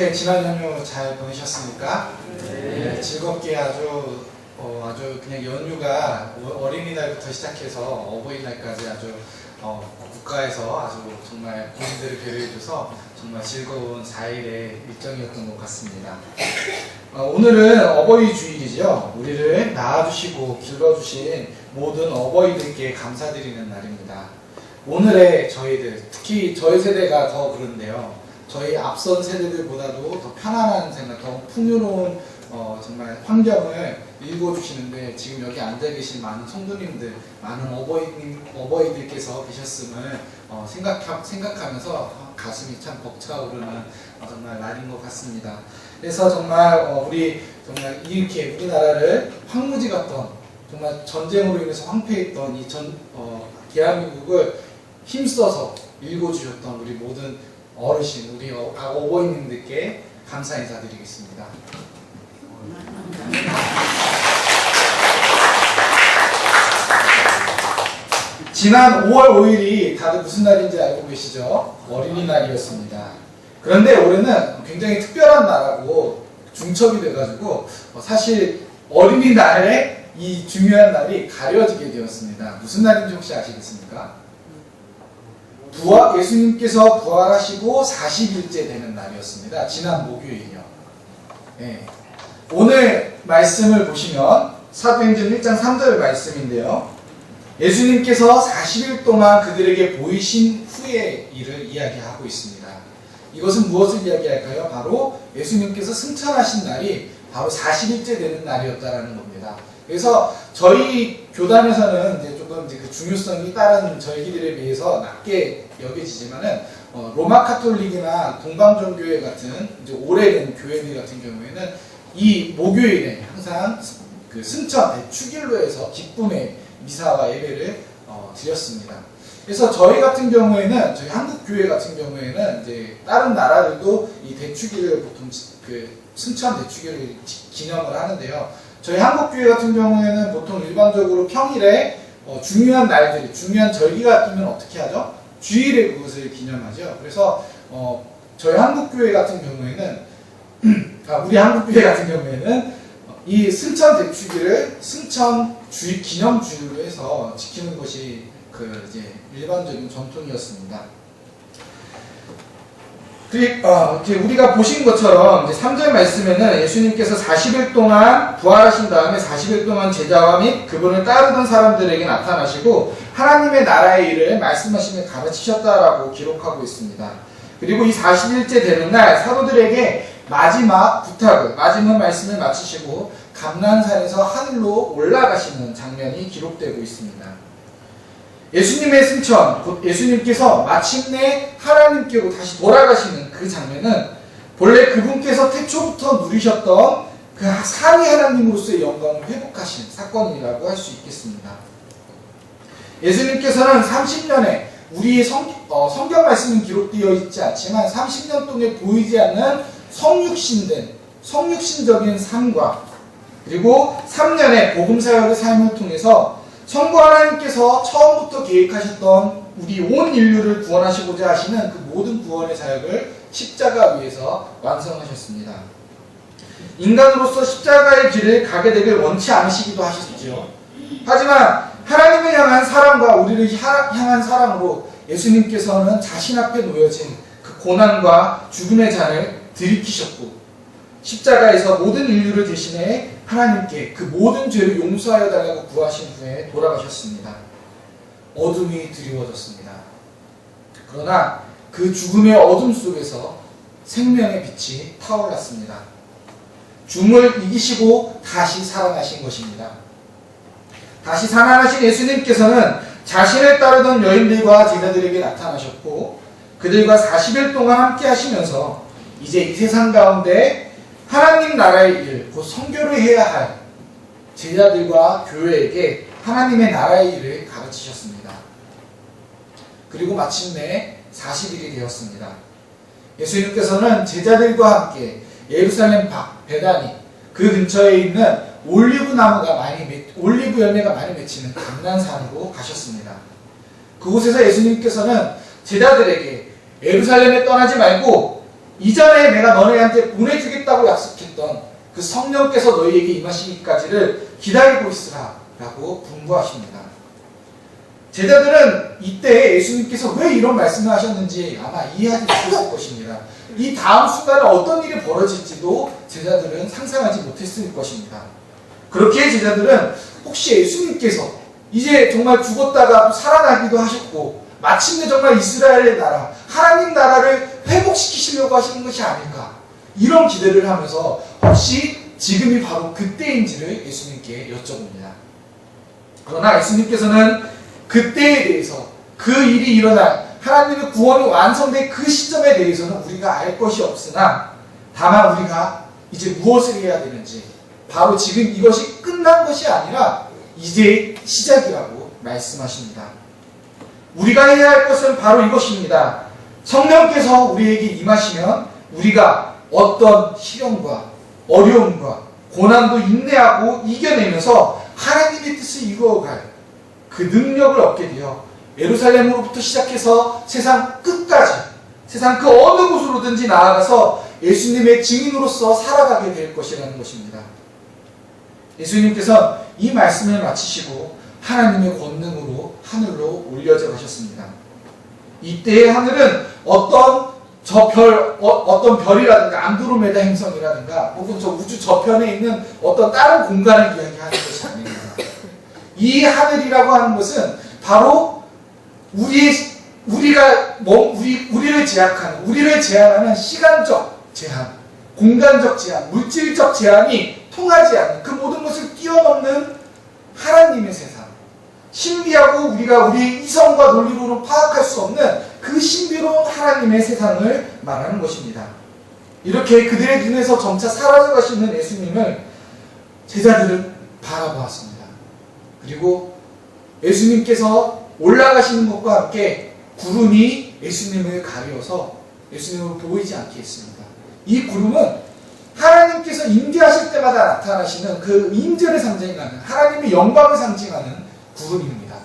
어떻게 지난 연휴 잘 보내셨습니까? 네. 즐겁게 아주 그냥 연휴가 어린이날부터 시작해서 어버이날까지 아주 국가에서 아주 정말 본인들을 배려해줘서 정말 즐거운 4일의 일정이었던 것 같습니다. 오늘은 어버이 주일이죠. 우리를 낳아주시고 길러주신 모든 어버이들께 감사드리는 날입니다. 오늘의 저희들, 특히 저희 세대가 더 그런데요. 저희 앞선 세대들보다도 더 편안한 생각, 더 풍요로운 정말 환경을 일궈주시는데 지금 여기 앉아 계신 많은 성도님들, 많은 어버이들께서 계셨음을 생각하면서 가슴이 참 벅차오르는 정말 날인 것 같습니다. 그래서 정말 우리 정말 이렇게 우리나라를 황무지 같던 정말 전쟁으로 인해서 황폐했던 이 대한민국을 힘써서 일궈주셨던 우리 모든 어르신, 우리 어버이님들께 감사 인사드리겠습니다. 지난 5월 5일이 다들 무슨 날인지 알고 계시죠? 어린이날이었습니다. 그런데 올해는 굉장히 특별한 날하고 중첩이 돼가지고 사실 어린이날에 이 중요한 날이 가려지게 되었습니다. 무슨 날인지 혹시 아시겠습니까? 예수님께서 부활하시고 40일째 되는 날이었습니다. 지난 목요일이요. 네. 오늘 말씀을 보시면 사도행전 1장 3절 말씀인데요. 예수님께서 40일 동안 그들에게 보이신 후의 일을 이야기하고 있습니다. 이것은 무엇을 이야기할까요? 바로 예수님께서 승천하신 날이 바로 40일째 되는 날이었다라는 겁니다. 그래서 저희 교단에서는 이제 조금 그 중요성이 다른 저희들에 비해서 낮게 여겨지지만은 로마 카톨릭이나 동방정교회 같은 이제 오래된 교회들 같은 경우에는 이 목요일에 항상 그 승천 대축일로 해서 기쁨의 미사와 예배를 드렸습니다. 그래서 저희 같은 경우에는 저희 한국 교회 같은 경우에는 이제 다른 나라들도 이 대축일을 보통 그 승천 대축일을 기념을 하는데요. 저희 한국 교회 같은 경우에는 보통 일반적으로 평일에 중요한 날들이, 중요한 절기가 끼면 어떻게 하죠? 주일에 그것을 기념하죠. 그래서 저희 한국 교회 같은 경우에는 우리 한국 교회 같은 경우에는 이 승천 대축일을 승천 주일 기념주일로 해서 지키는 것이 그 이제 일반적인 전통이었습니다. 이제 우리가 보신 것처럼 이제 3절 말씀에는 예수님께서 40일 동안 부활하신 다음에 40일 동안 제자와 및 그분을 따르던 사람들에게 나타나시고 하나님의 나라의 일을 말씀하시며 가르치셨다라고 기록하고 있습니다. 그리고 이 40일째 되는 날 사도들에게 마지막 부탁을, 마지막 말씀을 마치시고 감난산에서 하늘로 올라가시는 장면이 기록되고 있습니다. 예수님의 승천, 곧 예수님께서 마침내 하나님께로 다시 돌아가시는 그 장면은 본래 그분께서 태초부터 누리셨던 그 삼위 하나님으로서의 영광을 회복하신 사건이라고 할 수 있겠습니다. 예수님께서는 30년에 우리의 성경 말씀은 기록되어 있지 않지만 30년 동안 보이지 않는 성육신적인 삶과 그리고 3년의 복음사역의 삶을 통해서 성부 하나님께서 처음부터 계획하셨던 우리 온 인류를 구원하시고자 하시는 그 모든 구원의 사역을 십자가 위에서 완성하셨습니다. 인간으로서 십자가의 길을 가게 되길 원치 않으시기도 하셨죠. 하지만 하나님을 향한 사랑과 우리를 향한 사랑으로 예수님께서는 자신 앞에 놓여진 그 고난과 죽음의 잔을 들이키셨고 십자가에서 모든 인류를 대신해 하나님께 그 모든 죄를 용서하여 달라고 구하신 후에 돌아가셨습니다. 어둠이 드리워졌습니다. 그러나 그 죽음의 어둠 속에서 생명의 빛이 타올랐습니다. 죽음을 이기시고 다시 살아나신 것입니다. 다시 살아나신 예수님께서는 자신을 따르던 여인들과 제자들에게 나타나셨고 그들과 40일 동안 함께 하시면서 이제 이 세상 가운데 하나님 나라의 일, 곧 선교를 해야 할 제자들과 교회에게 하나님의 나라의 일을 가르치셨습니다. 그리고 마침내 40일이 되었습니다. 예수님께서는 제자들과 함께 예루살렘 밖 베다니 그 근처에 있는 올리브 열매가 많이 맺히는 감난산으로 가셨습니다. 그곳에서 예수님께서는 제자들에게 예루살렘에 떠나지 말고 이전에 내가 너네한테 보내주겠다고 약속했던 그 성령께서 너희에게 임하시기까지를 기다리고 있으라 라고 분부하십니다. 제자들은 이때 예수님께서 왜 이런 말씀을 하셨는지 아마 이해하지 못했을 것입니다. 이 다음 순간에 어떤 일이 벌어질지도 제자들은 상상하지 못했을 것입니다. 그렇게 제자들은 혹시 예수님께서 이제 정말 죽었다가 또 살아나기도 하셨고 마침내 정말 이스라엘의 나라, 하나님 나라를 회복시키시려고 하시는 것이 아닐까, 이런 기대를 하면서 혹시 지금이 바로 그때인지를 예수님께 여쭤봅니다. 그러나 예수님께서는 그때에 대해서, 그 일이 일어날 하나님의 구원이 완성된 그 시점에 대해서는 우리가 알 것이 없으나 다만 우리가 이제 무엇을 해야 되는지, 바로 지금 이것이 끝난 것이 아니라 이제 시작이라고 말씀하십니다. 우리가 해야 할 것은 바로 이것입니다. 성령께서 우리에게 임하시면 우리가 어떤 시련과 어려움과 고난도 인내하고 이겨내면서 하나님의 뜻을 이루어갈 그 능력을 얻게 되어 예루살렘으로부터 시작해서 세상 끝까지, 세상 그 어느 곳으로든지 나아가서 예수님의 증인으로서 살아가게 될 것이라는 것입니다. 예수님께서 이 말씀을 마치시고 하나님의 권능으로 하늘로 올려져 가셨습니다. 이때의 하늘은 어떤 별이라든가 안드로메다 행성이라든가 혹은 저 우주 저편에 있는 어떤 다른 공간을 이야기하는 것이 아닙니다. 이 하늘이라고 하는 것은 바로 우리를 제약하는, 우리를 제한하는 시간적 제한, 공간적 제한, 물질적 제한이 통하지 않는 그 모든 것을 뛰어넘는 하나님의 세상, 신비하고 우리가 우리의 이성과 논리로는 파악할 수 없는 그 신비로운 하나님의 세상을 말하는 것입니다. 이렇게 그들의 눈에서 점차 사라져 가시는 예수님을 제자들은 바라보았습니다. 그리고 예수님께서 올라가시는 것과 함께 구름이 예수님을 가려서 예수님을 보이지 않게 했습니다. 이 구름은 하나님께서 임재하실 때마다 나타나시는 그 임재를 상징하는, 하나님의 영광을 상징하는 구름입니다.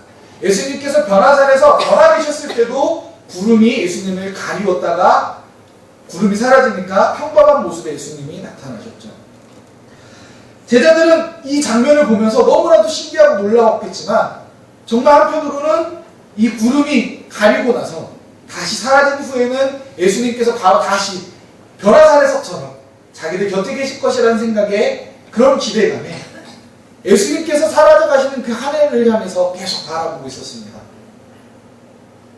예수님께서 변화산에서 변화되셨을 때도 구름이 예수님을 가리웠다가 구름이 사라지니까 평범한 모습의 예수님이 나타나셨죠. 제자들은 이 장면을 보면서 너무나도 신기하고 놀라웠겠지만 정말 한편으로는 이 구름이 가리고 나서 다시 사라진 후에는 예수님께서 바로 다시 변화산에서처럼 자기들 곁에 계실 것이라는 생각에, 그런 기대감에 예수님께서 사라져 가시는 그 하늘을 향해서 계속 바라보고 있었습니다.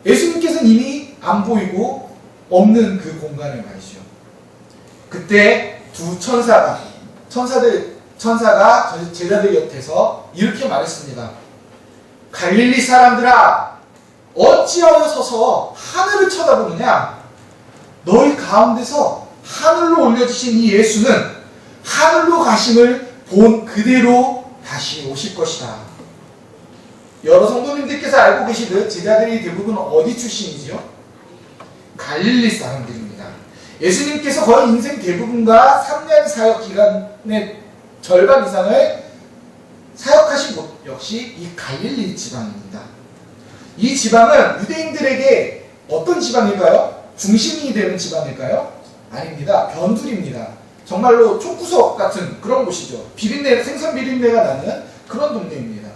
예수님께서는 이미 안 보이고 없는 그 공간을 말이죠. 그때 두 천사가 제자들 곁에서 이렇게 말했습니다. 갈릴리 사람들아, 어찌하여 서서 하늘을 쳐다보느냐? 너희 가운데서 하늘로 올려주신 이 예수는 하늘로 가심을 본 그대로 다시 오실 것이다. 여러 성도님들께서 알고 계시듯 제자들이 대부분 어디 출신이지요? 갈릴리 사람들입니다. 예수님께서 거의 인생 대부분과 3년 사역 기간의 절반 이상을 사역하신 곳 역시 이 갈릴리 지방입니다. 이 지방은 유대인들에게 어떤 지방일까요? 중심이 되는 지방일까요? 아닙니다. 변두리입니다. 정말로 촉구석 같은 그런 곳이죠. 비린내, 생선 비린내가 나는 그런 동네입니다.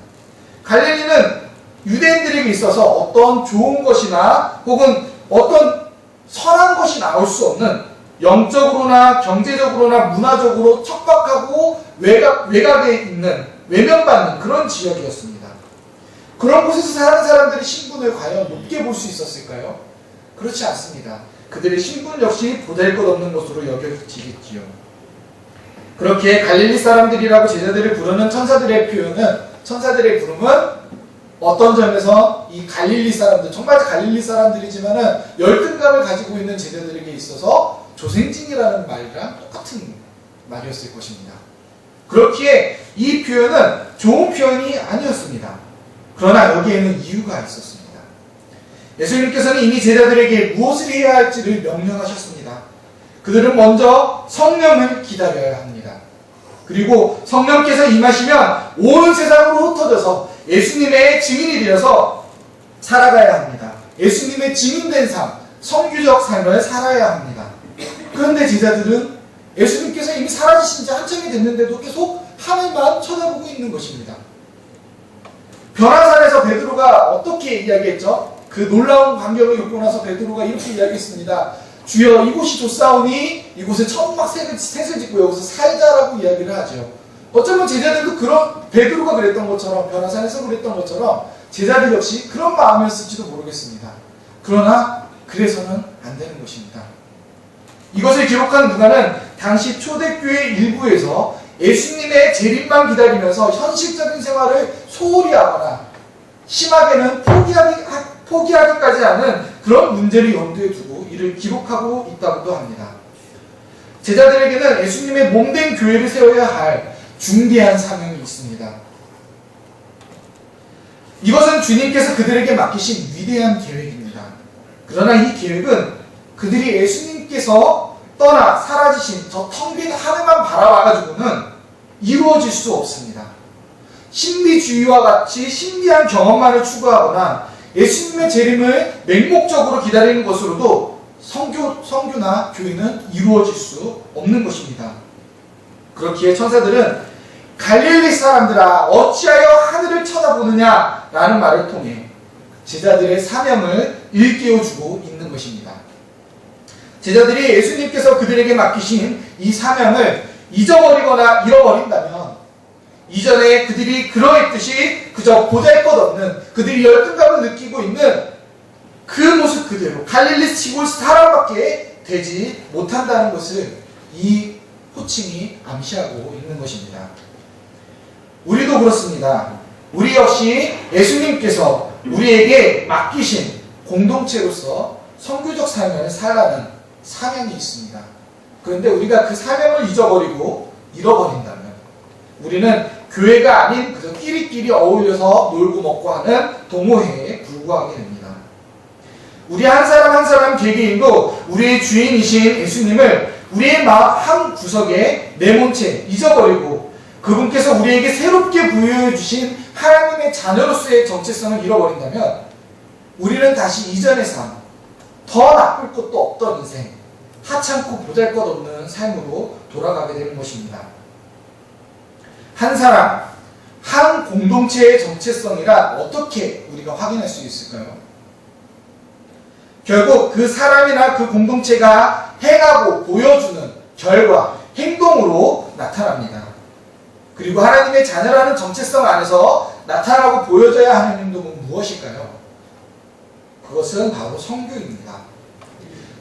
갈릴리는 유대인들에게 있어서 어떤 좋은 것이나 혹은 어떤 선한 것이 나올 수 없는, 영적으로나 경제적으로나 문화적으로 척박하고 외곽에 있는, 외면받는 그런 지역이었습니다. 그런 곳에서 사는 사람들의 신분을 과연 높게 볼 수 있었을까요? 그렇지 않습니다. 그들의 신분 역시 보잘것없는 것으로 여겨지겠지요. 그렇게 갈릴리 사람들이라고 제자들을 부르는 천사들의 부름은 어떤 점에서 이 갈릴리 사람들, 정말 갈릴리 사람들이지만은 열등감을 가지고 있는 제자들에게 있어서 조생진이라는 말이랑 똑같은 말이었을 것입니다. 그렇기에 이 표현은 좋은 표현이 아니었습니다. 그러나 여기에는 이유가 있었습니다. 예수님께서는 이미 제자들에게 무엇을 해야 할지를 명령하셨습니다. 그들은 먼저 성령을 기다려야 합니다. 그리고 성령께서 임하시면 온 세상으로 흩어져서 예수님의 증인이 되어서 살아가야 합니다. 예수님의 증인된 삶, 성규적 삶을 살아야 합니다. 그런데 제자들은 예수님께서 이미 사라지신 지 한참이 됐는데도 계속 하늘만 쳐다보고 있는 것입니다. 변화산에서 베드로가 어떻게 이야기했죠? 그 놀라운 광경을 겪고 나서 베드로가 이렇게 이야기했습니다. 주여, 이곳이 좋사오니 이곳에 천막 셋을 짓고 여기서 살자라고 이야기를 하죠. 어쩌면 제자들도 베드로가 그랬던 것처럼, 변화산에서 그랬던 것처럼 제자들 역시 그런 마음이었을지도 모르겠습니다. 그러나 그래서는 안 되는 것입니다. 이것을 기록한 누가는 당시 초대교회 일부에서 예수님의 재림만 기다리면서 현실적인 생활을 소홀히 하거나 심하게는 포기하기까지 하는 그런 문제를 염두에 두고 이를 기록하고 있다고도 합니다. 제자들에게는 예수님의 몸된 교회를 세워야 할 중대한 사명이 있습니다. 이것은 주님께서 그들에게 맡기신 위대한 계획입니다. 그러나 이 계획은 그들이 예수님께서 떠나 사라지신 저 텅 빈 하늘만 바라봐가지고는 이루어질 수 없습니다. 신비주의와 같이 신비한 경험만을 추구하거나 예수님의 재림을 맹목적으로 기다리는 것으로도 성교나 교회는 이루어질 수 없는 것입니다. 그렇기에 천사들은 갈릴리 사람들아 어찌하여 하늘을 쳐다보느냐 라는 말을 통해 제자들의 사명을 일깨워주고 있는 것입니다. 제자들이 예수님께서 그들에게 맡기신 이 사명을 잊어버리거나 잃어버린다면 이전에 그들이 그러했듯이 그저 보잘것없는 그들이 열등감을 느끼고 있는 그 모습 그대로 갈릴리 시골 사람밖에 되지 못한다는 것을 이 호칭이 암시하고 있는 것입니다. 우리도 그렇습니다. 우리 역시 예수님께서 우리에게 맡기신 공동체로서 선교적 삶을 살라는 사명이 있습니다. 그런데 우리가 그 사명을 잊어버리고 잃어버린다면 우리는 교회가 아닌 그저 끼리끼리 어울려서 놀고 먹고 하는 동호회에 불과하게 됩니다. 우리 한 사람 한 사람 개개인도 우리의 주인이신 예수님을 우리의 마음 한 구석에 내몬 채 잊어버리고 그분께서 우리에게 새롭게 부여해 주신 하나님의 자녀로서의 정체성을 잃어버린다면 우리는 다시 이전의 삶, 더 나쁠 것도 없던 인생, 하찮고 보잘것없는 삶으로 돌아가게 되는 것입니다. 한 사람, 한 공동체의 정체성이란 어떻게 우리가 확인할 수 있을까요? 결국 그 사람이나 그 공동체가 행하고 보여주는 결과, 행동으로 나타납니다. 그리고 하나님의 자녀라는 정체성 안에서 나타나고 보여져야 하는 행동은 무엇일까요? 그것은 바로 선교입니다.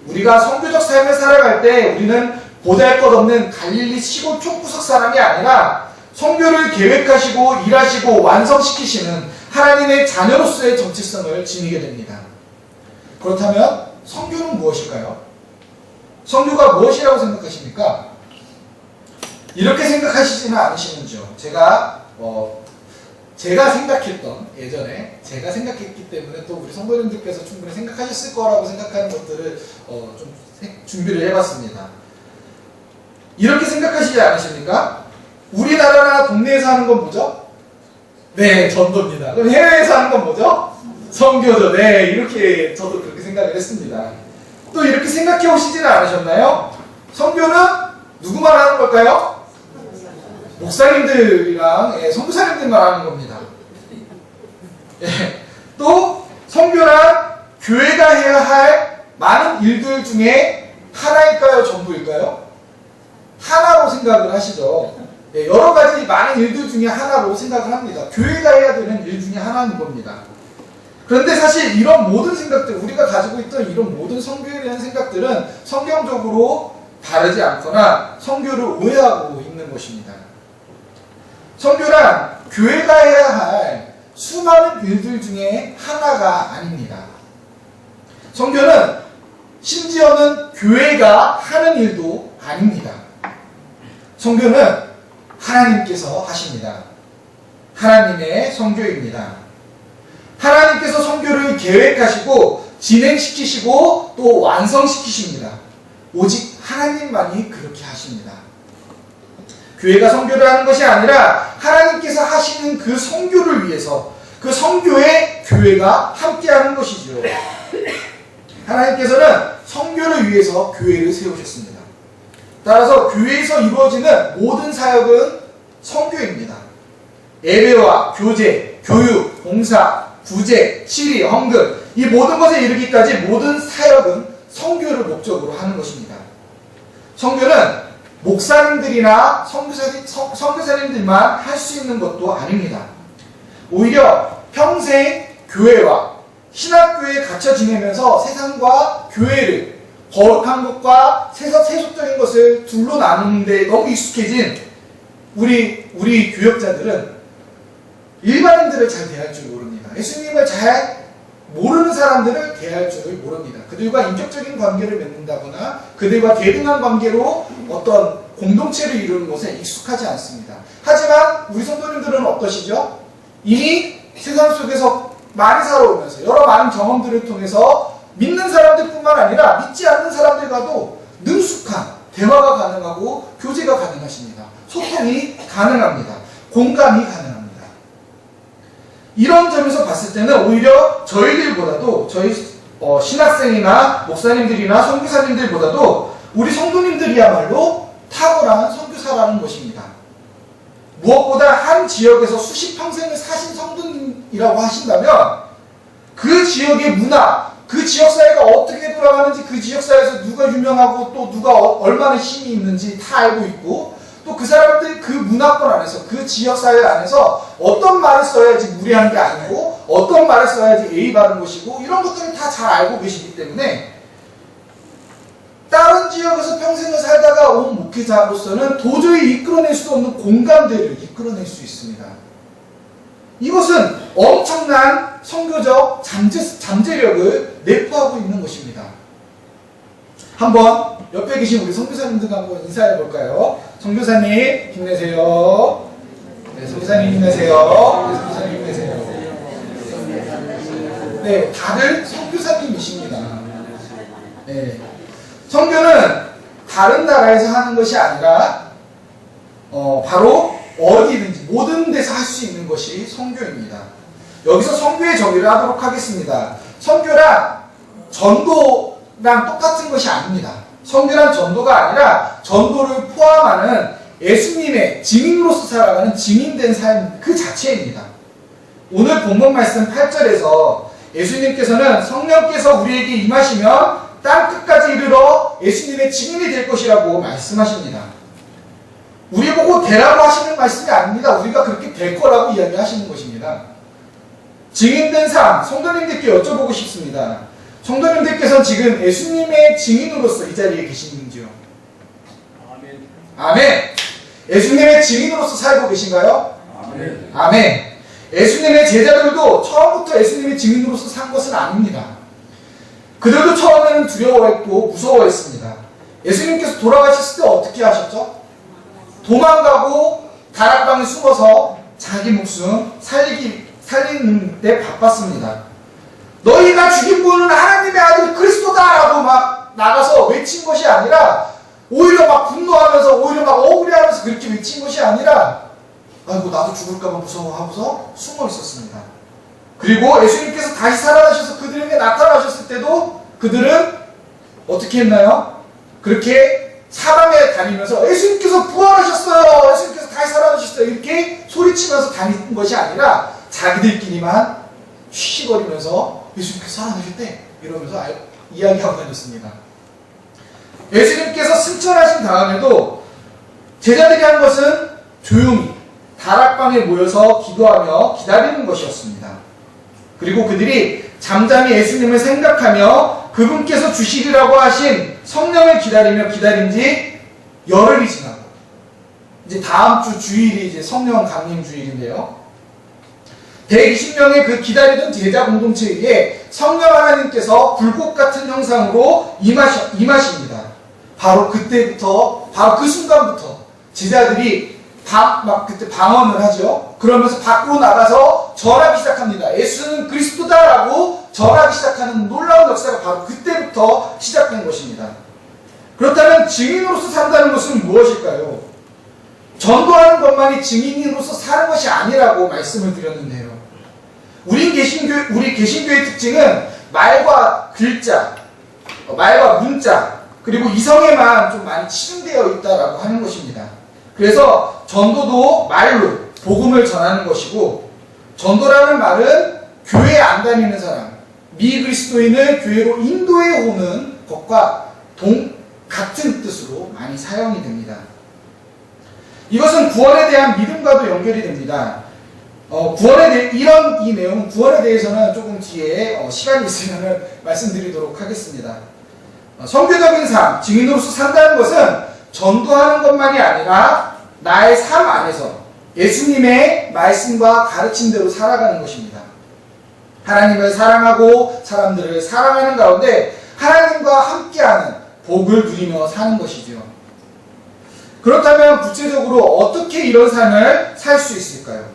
우리가 선교적 삶을 살아갈 때 우리는 보잘것없는 갈릴리 시골 촌구석 사람이 아니라 선교를 계획하시고 일하시고 완성시키시는 하나님의 자녀로서의 정체성을 지니게 됩니다. 그렇다면 선교는 무엇일까요? 선교가 무엇이라고 생각하십니까? 이렇게 생각하시지는 않으시는지요? 제가 생각했던 예전에 제가 생각했기 때문에 또 우리 성도님들께서 충분히 생각하셨을 거라고 생각하는 것들을 좀 준비를 해봤습니다. 이렇게 생각하시지 않으십니까? 우리나라나 동네에서 하는 건 뭐죠? 네, 전도입니다. 그럼 해외에서 하는 건 뭐죠? 선교죠. 네, 이렇게 저도 그렇게 생각을 했습니다. 또 이렇게 생각해 오시지는 않으셨나요? 선교는 누구만 하는 걸까요? 목사님들이랑 선교사님들만 하는 겁니다. 또 선교란 교회가 해야 할 많은 일들 중에 하나일까요? 전부일까요? 하나로 생각을 하시죠. 여러 가지 많은 일들 중에 하나로 생각을 합니다. 교회가 해야 되는 일 중에 하나인 겁니다. 그런데 사실 이런 모든 생각들, 우리가 가지고 있던 이런 모든 선교에 대한 생각들은 성경적으로 다르지 않거나 선교를 오해하고 있는 것입니다. 선교란 교회가 해야 할 수많은 일들 중에 하나가 아닙니다. 선교는 심지어는 교회가 하는 일도 아닙니다. 선교는 하나님께서 하십니다. 하나님의 선교입니다. 하나님께서 선교를 계획하시고 진행시키시고 또 완성시키십니다. 오직 하나님만이 그렇게 하십니다. 교회가 선교를 하는 것이 아니라 하나님께서 하시는 그 선교를 위해서 그 선교에 교회가 함께하는 것이죠. 하나님께서는 선교를 누구를 위해서 교회를 세우셨습니다. 따라서 교회에서 이루어지는 모든 사역은 선교입니다. 예배와 교제, 교육, 봉사, 구제, 치리, 헌금 이 모든 것에 이르기까지 모든 사역은 선교를 목적으로 하는 것입니다. 선교는 목사님들이나 선교사님들만 할 수 있는 것도 아닙니다. 오히려 평생 교회와 신학교에 갇혀 지내면서 세상과 교회를 거룩한 것과 세속적인 것을 둘로 나누는데 너무 익숙해진 우리 교역자들은 일반인들을 잘 대할 줄 모릅니다. 예수님을 잘 모르는 사람들을 대할 줄 모릅니다. 그들과 인격적인 관계를 맺는다거나 그들과 대등한 관계로 어떤 공동체를 이루는 것에 익숙하지 않습니다. 하지만 우리 성도님들은 어떠시죠? 이미 세상 속에서 많이 살아오면서 여러 많은 경험들을 통해서 믿는 사람들뿐만 아니라 믿지 않는 사람들과도 능숙한 대화가 가능하고 교제가 가능하십니다. 소통이 가능합니다. 공감이 가능합니다. 이런 점에서 봤을 때는 오히려 저희들보다도 저희 신학생이나 목사님들이나 선교사님들보다도 우리 성도님들이야말로 탁월한 선교사라는 것입니다. 무엇보다 한 지역에서 수십 평생을 사신 성도님이라고 하신다면 그 지역의 문화, 그 지역사회가 어떻게 돌아가는지 그 지역사회에서 누가 유명하고 또 누가 얼마나 힘이 있는지 다 알고 있고 또 그 사람들 그 문화권 안에서 그 지역사회 안에서 어떤 말을 써야지 무례한 게 아니고 어떤 말을 써야지 예의 바른 것이고 이런 것들을 다 잘 알고 계시기 때문에 다른 지역에서 평생을 살다가 온 목회자로서는 도저히 이끌어낼 수 없는 공감대를 이끌어낼 수 있습니다. 이것은 엄청난 선교적 잠재력을 내포하고 있는 것입니다. 한번 옆에 계신 우리 선교사님들과 한번 인사해 볼까요? 선교사님 힘내세요. 네, 선교사님 힘내세요. 네, 선교사님 힘내세요. 네, 다들 선교사님이십니다. 네. 선교는 다른 나라에서 하는 것이 아니라 바로 어디든지 모든 데서 할 수 있는 것이 선교입니다. 여기서 선교의 정의를 하도록 하겠습니다. 선교란 전도랑 똑같은 것이 아닙니다. 선교란 전도가 아니라 전도를 포함하는 예수님의 증인으로서 살아가는 증인된 삶 그 자체입니다. 오늘 본문 말씀 8절에서 예수님께서는 성령께서 우리에게 임하시면 땅 끝까지 이르러 예수님의 증인이 될 것이라고 말씀하십니다. 우리 보고 되라고 하시는 말씀이 아닙니다. 우리가 그렇게 될 거라고 이야기하시는 것입니다. 증인된 삶, 성도님들께 여쭤보고 싶습니다. 성도님들께서 지금 예수님의 증인으로서 이 자리에 계시는지요? 아멘. 아멘. 예수님의 증인으로서 살고 계신가요? 아멘. 아멘. 예수님의 제자들도 처음부터 예수님의 증인으로서 산 것은 아닙니다. 그들도 처음에는 두려워했고 무서워했습니다. 예수님께서 돌아가셨을 때 어떻게 하셨죠? 도망가고 다락방에 숨어서 자기 목숨 살리는 데 바빴습니다. 너희가 죽인 분은 하나님의 아들 그리스도다라고 막 나가서 외친 것이 아니라 오히려 막 분노하면서 오히려 막 억울해하면서 그렇게 외친 것이 아니라 아이고 나도 죽을까봐 무서워하고서 숨어 있었습니다. 그리고 예수님께서 다시 살아나셔서 그들에게 나타나셨을 때도 그들은 어떻게 했나요? 그렇게 사방에 다니면서 예수님께서 부활하셨어요! 예수님께서 다시 살아나셨어요! 이렇게 소리치면서 다니는 것이 아니라 자기들끼리만 쉬쉬거리면서 예수님께서 살아나셨대! 이러면서 이야기하고 다녔습니다. 예수님께서 승천하신 다음에도 제자들이 한 것은 조용히 다락방에 모여서 기도하며 기다리는 것이었습니다. 그리고 그들이 잠잠히 예수님을 생각하며 그분께서 주시리라고 하신 성령을 기다린 지 열흘이 지나고 이제 다음 주 주일이 이제 성령 강림 주일인데요. 120명의 그 기다리던 제자 공동체에 성령 하나님께서 불꽃 같은 형상으로 임하십니다. 바로 그때부터 바로 그 순간부터 제자들이 그때 방언을 하죠. 그러면서 밖으로 나가서 전하기 시작합니다. 예수는 그리스도다라고 전하기 시작하는 놀라운 역사가 바로 그때부터 시작된 것입니다. 그렇다면 증인으로서 산다는 것은 무엇일까요? 전도하는 것만이 증인으로서 사는 것이 아니라고 말씀을 드렸는데요. 우리 개신교의 특징은 말과 글자, 말과 문자, 그리고 이성에만 좀 많이 치중되어 있다라고 하는 것입니다. 그래서 전도도 말로 복음을 전하는 것이고, 전도라는 말은 교회에 안 다니는 사람, 미그리스도인을 교회로 인도해 오는 것과 같은 뜻으로 많이 사용이 됩니다. 이것은 구원에 대한 믿음과도 연결이 됩니다. 이 내용은 구원에 대해서는 조금 뒤에 시간이 있으면 말씀드리도록 하겠습니다. 선교적인 삶, 증인으로서 산다는 것은 전도하는 것만이 아니라 나의 삶 안에서 예수님의 말씀과 가르침대로 살아가는 것입니다. 하나님을 사랑하고 사람들을 사랑하는 가운데 하나님과 함께하는 복을 누리며 사는 것이죠. 그렇다면 구체적으로 어떻게 이런 삶을 살 수 있을까요?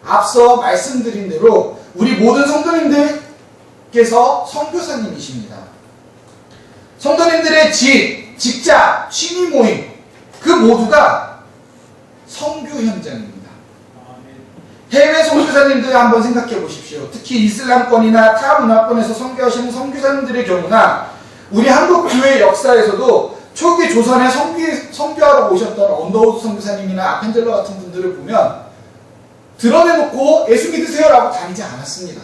앞서 말씀드린 대로 우리 모든 성도님들께서 선교사님이십니다. 성도님들의 직장, 취미 모임 그 모두가 선교 현장입니다. 해외 선교사님들 한번 생각해 보십시오. 특히 이슬람권이나 타 문화권에서 선교하시는 선교사님들의 경우나 우리 한국 교회 역사에서도 초기 조선에 선교하러 오셨던 언더우드 선교사님이나 아펜젤러 같은 분들을 보면 드러내놓고 예수 믿으세요라고 다니지 않았습니다.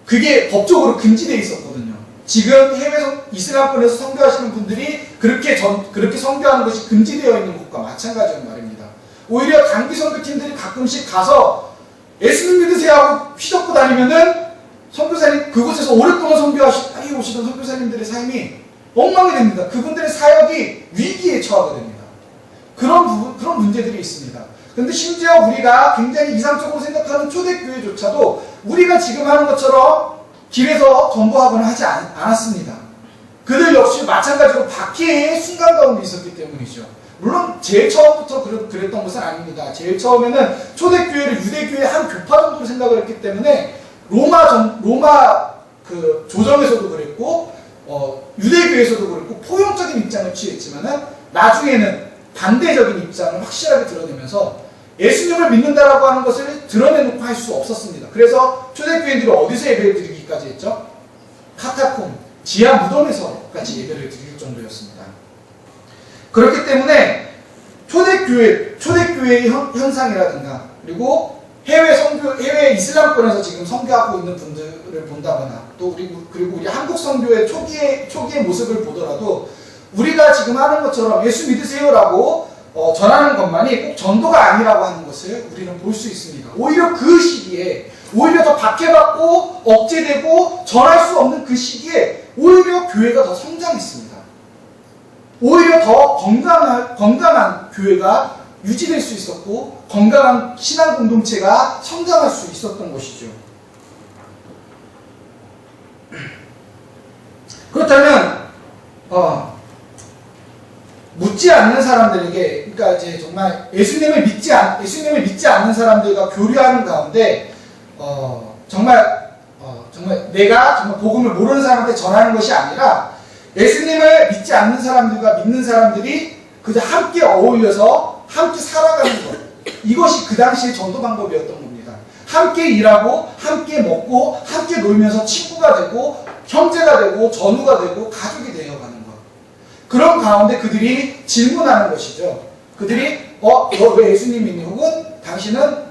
그게 법적으로 금지되어 있었거든요. 지금 해외 이슬람권에서 선교하시는 분들이 그렇게 선교하는 것이 금지되어 있는 것과 마찬가지란 말입니다. 오히려 단기 선교팀들이 가끔씩 가서 예수님 믿으세요 하고 휘젓고 다니면은 선교사님, 그곳에서 오랫동안 선교하시던 선교사님들의 삶이 엉망이 됩니다. 그분들의 사역이 위기에 처하게 됩니다. 그런 문제들이 있습니다. 근데 심지어 우리가 굉장히 이상적으로 생각하는 초대교회조차도 우리가 지금 하는 것처럼 길에서 전도하거나 하지 않았습니다. 그들 역시 마찬가지로 박해의 순간 가운데 있었기 때문이죠. 물론 제일 처음부터 그랬던 것은 아닙니다. 제일 처음에는 초대교회를 유대교회의 한 교파 정도로 생각을 했기 때문에 로마 그 조정에서도 그랬고 유대교회에서도 그랬고 포용적인 입장을 취했지만은 나중에는 반대적인 입장을 확실하게 드러내면서 예수님을 믿는다라고 하는 것을 드러내놓고 할 수 없었습니다. 그래서 초대교회들이 어디서 예배를 드리기까지 했죠? 카타콤, 지하 무덤에서까지 예배를 드릴 정도였습니다. 그렇기 때문에 초대교회의 현상이라든가 그리고 해외 이슬람권에서 지금 선교하고 있는 분들을 본다거나 또 그리고 우리 한국 선교의 초기의 모습을 보더라도 우리가 지금 하는 것처럼 예수 믿으세요라고 전하는 것만이 꼭 전도가 아니라고 하는 것을 우리는 볼 수 있습니다. 오히려 그 시기에 오히려 더 박해받고 억제되고 전할 수 없는 그 시기에 오히려 교회가 더 성장했습니다. 오히려 더 건강한 교회가 유지될 수 있었고 건강한 신앙 공동체가 성장할 수 있었던 것이죠. 그렇다면 묻지 않는 사람들에게, 그러니까 이제 정말 예수님을 믿지 않는 사람들과 교류하는 가운데 정말 내가 정말 복음을 모르는 사람한테 전하는 것이 아니라 예수님을 믿지 않는 사람들과 믿는 사람들이 그저 함께 어울려서 함께 살아가는 것, 이것이 그 당시의 전도 방법이었던 겁니다. 함께 일하고 함께 먹고 함께 놀면서 친구가 되고 형제가 되고 전우가 되고 가족이 되어가는 것. 그런 가운데 그들이 질문하는 것이죠. 그들이 너 왜 예수님 믿니? 혹은 당신은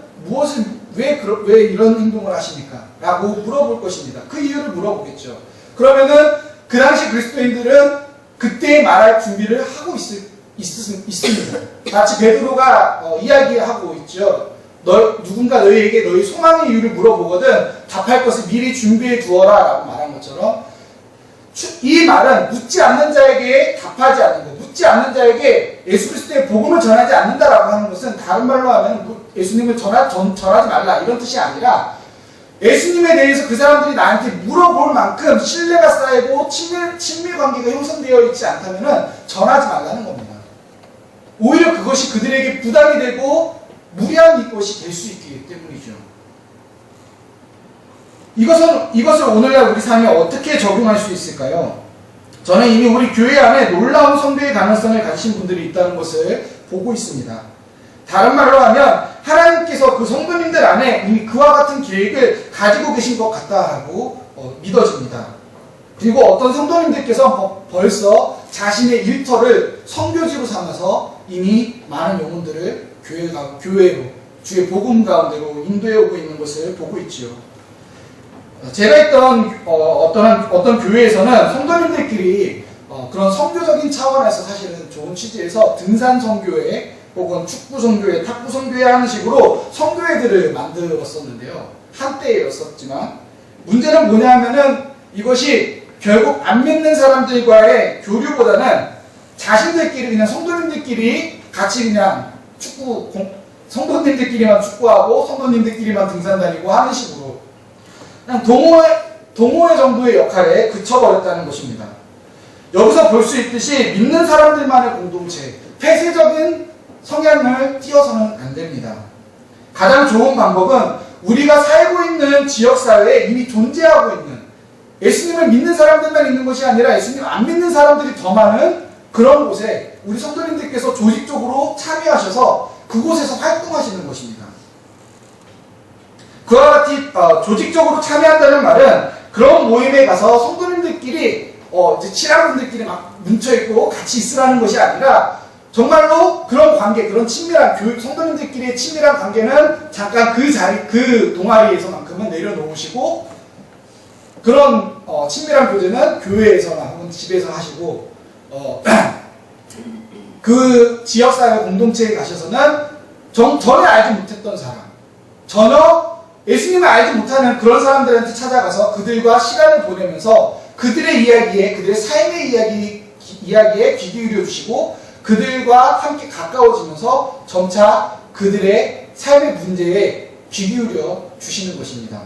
왜 이런 행동을 하십니까? 라고 물어볼 것입니다. 그 이유를 물어보겠죠. 그러면은 그 당시 그리스도인들은 그때 말할 준비를 하고 있습니다. 마치 베드로가 이야기하고 있죠. 누군가 너희에게 너희 소망의 이유를 물어보거든 답할 것을 미리 준비해 두어라 라고 말한 것처럼 이 말은 묻지 않는 자에게 답하지 않는 것, 묻지 않는 자에게 예수 그리스도의 복음을 전하지 않는다라고 하는 것은 다른 말로 하면 예수님을 전하지 말라 이런 뜻이 아니라 예수님에 대해서 그 사람들이 나한테 물어볼 만큼 신뢰가 쌓이고 친밀 관계가 형성되어 있지 않다면 전하지 말라는 겁니다. 오히려 그것이 그들에게 부담이 되고 무리한 것이 될 수 있기 때문이죠. 이것을 오늘날 우리 삶에 어떻게 적용할 수 있을까요? 저는 이미 우리 교회 안에 놀라운 선교의 가능성을 가지신 분들이 있다는 것을 보고 있습니다. 다른 말로 하면 하나님께서 그 성도님들 안에 이미 그와 같은 계획을 가지고 계신 것 같다라고 믿어집니다. 그리고 어떤 성도님들께서 벌써 자신의 일터를 선교지로 삼아서 이미 많은 영혼들을 교회로 주의 복음 가운데로 인도해 오고 있는 것을 보고 있지요. 제가 있던 어떤 교회에서는 성도님들끼리 그런 선교적인 차원에서 사실은 좋은 취지에서 등산 선교회 혹은 축구 선교회, 탁구 선교회 하는 식으로 선교회들을 만들었었는데요. 한때였었지만 문제는 뭐냐면은 이것이 결국 안 믿는 사람들과의 교류보다는 자신들끼리 그냥 성도님들끼리 같이 그냥 성도님들끼리만 축구하고 성도님들끼리만 등산 다니고 하는 식으로 그냥 동호회 정도의 역할에 그쳐버렸다는 것입니다. 여기서 볼 수 있듯이 믿는 사람들만의 공동체, 폐쇄적인 성향을 띄어서는 안 됩니다. 가장 좋은 방법은 우리가 살고 있는 지역사회에 이미 존재하고 있는 예수님을 믿는 사람들만 있는 것이 아니라 예수님 안 믿는 사람들이 더 많은 그런 곳에 우리 성도님들께서 조직적으로 참여하셔서 그곳에서 활동하시는 것입니다. 그와 같이 조직적으로 참여한다는 말은 그런 모임에 가서 성도님들끼리 이제 친한 분들끼리 막 뭉쳐있고 같이 있으라는 것이 아니라 정말로 그런 관계, 그런 친밀한 성도님들끼리의 친밀한 관계는 잠깐 그 동아리에서만큼은 내려놓으시고 그런 친밀한 교제는 교회에서나 혹은 집에서 하시고 그 지역사회 공동체에 가셔서는 전혀 알지 못했던 사람, 전혀 예수님을 알지 못하는 그런 사람들한테 찾아가서 그들과 시간을 보내면서 그들의 이야기에, 그들의 삶의 이야기에 귀 기울여 주시고 그들과 함께 가까워지면서 점차 그들의 삶의 문제에 귀 기울여 주시는 것입니다.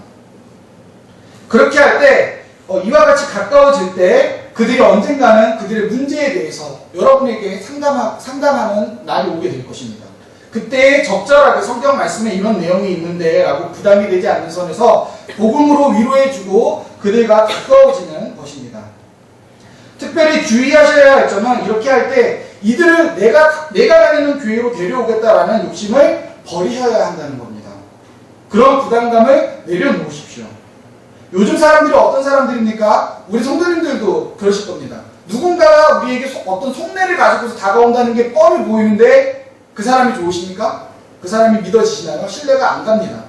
그렇게 할 때 이와 같이 가까워질 때 그들이 언젠가는 그들의 문제에 대해서 여러분에게 상담하는 날이 오게 될 것입니다. 그때 적절하게 성경 말씀에 이런 내용이 있는데 라고 부담이 되지 않는 선에서 복음으로 위로해주고 그들과 가까워지는 것입니다. 특별히 주의하셔야 할 점은 이렇게 할 때 이들을 내가 다니는 교회로 데려오겠다라는 욕심을 버리셔야 한다는 겁니다. 그런 부담감을 내려놓으십시오. 요즘 사람들이 어떤 사람들입니까? 우리 성도님들도 그러실 겁니다. 누군가가 우리에게 어떤 속내를 가지고서 다가온다는 게 뻔히 보이는데 그 사람이 좋으십니까? 그 사람이 믿어지시나요? 신뢰가 안 갑니다.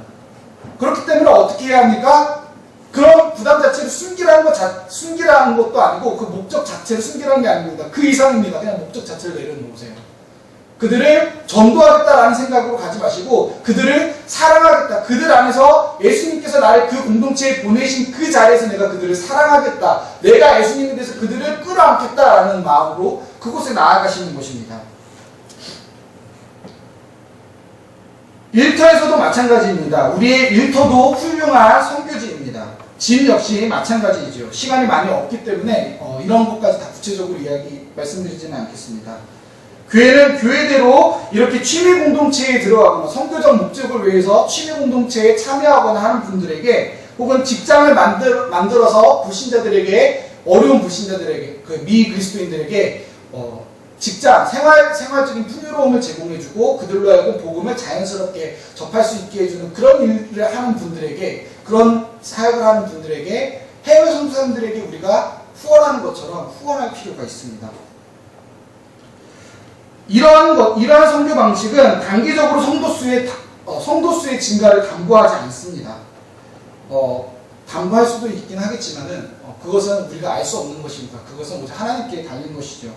그렇기 때문에 어떻게 해야 합니까? 그런 부담 자체를 숨기라는 것도 아니고 그 목적 자체를 숨기라는 게 아닙니다. 그 이상입니다. 그냥 목적 자체를 내려놓으세요. 그들을 전도하겠다라는 생각으로 가지 마시고 그들을 사랑하겠다. 그들 안에서 예수님께서 나를 그 공동체에 보내신 그 자리에서 내가 그들을 사랑하겠다. 내가 예수님에 대해서 그들을 끌어안겠다라는 마음으로 그곳에 나아가시는 것입니다. 일터에서도 마찬가지입니다. 우리의 일터도 훌륭한 선교지입니다. 집 역시 마찬가지이죠. 시간이 많이 없기 때문에 이런 것까지 다 구체적으로 말씀드리지는 않겠습니다. 교회는 교회대로 이렇게 취미 공동체에 들어가거나 선교적 목적을 위해서 취미 공동체에 참여하거나 하는 분들에게 혹은 직장을 만들어서 불신자들에게 어려운 불신자들에게 그 미그리스도인들에게 직장, 생활적인 풍요로움을 제공해주고 그들로 하여금 복음을 자연스럽게 접할 수 있게 해주는 그런 일을 하는 분들에게 그런 사역을 하는 분들에게 해외 선교사님들에게 우리가 후원하는 것처럼 후원할 필요가 있습니다. 이러한 선교 방식은 단기적으로 성도수의 증가를 담보하지 않습니다. 담보할 수도 있긴 하겠지만은 그것은 우리가 알 수 없는 것입니다. 그것은 오직 하나님께 달린 것이죠.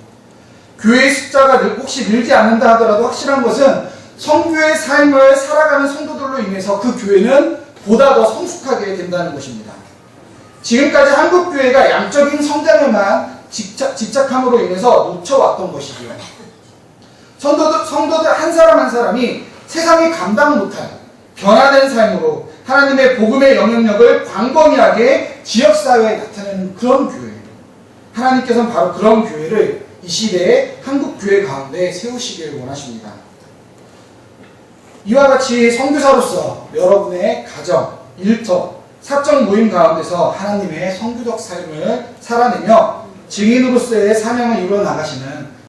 교회의 숫자가 혹시 늘지 않는다 하더라도 확실한 것은 성교의 삶을 살아가는 성도들로 인해서 그 교회는 보다 더 성숙하게 된다는 것입니다. 지금까지 한국교회가 양적인 성장에만 집착함으로 인해서 놓쳐왔던 것이지요. 성도들 한 사람 한 사람이 세상이 감당 못할 변화된 삶으로 하나님의 복음의 영향력을 광범위하게 지역사회에 나타내는 그런 교회. 하나님께서는 바로 그런 교회를 이 시대에 한국교회 가운데 세우시길 원하십니다. 이와 같이 선교사로서 여러분의 가정, 일터, 사적 모임 가운데서 하나님의 선교적 삶을 살아내며 증인으로서의 사명을 이루어 나가시는